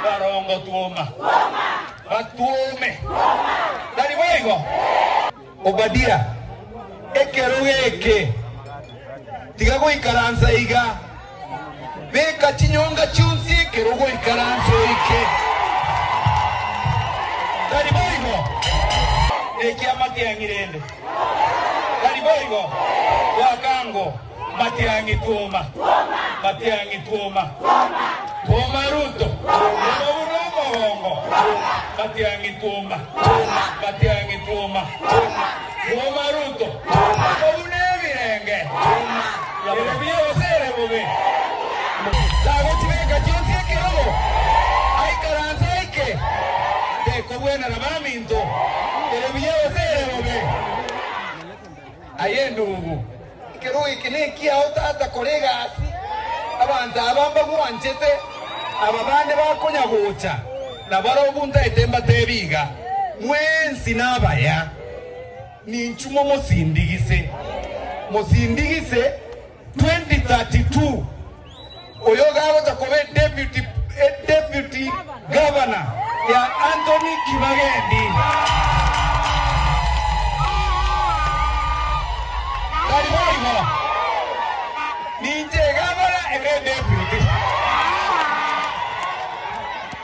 barongo tuoma batuome dali boigo Obadia ekerugeke tiga guikaranza iga beka chinyonga chunsi kerugo ikaranza ike dali boigo ekia matiangirende dali boigo wakango matiangi tuoma tuoma ruto tuoma matiangi tuoma ruto tuoma virenge elebio sere bobe lago chimeka chonsi kerugo ai karanza ike de buena la maminto elebio sere bobe ayendugu kerugo ikineki autata kolega asi abantu abamba muanchete ababande bakonyagucha nabara obunta etemba tebiga mwensi nabaya ninchumo mosindigise 2032 oyo gabo takobe deputy governor ya Anthony Kibagendi Karibu ninje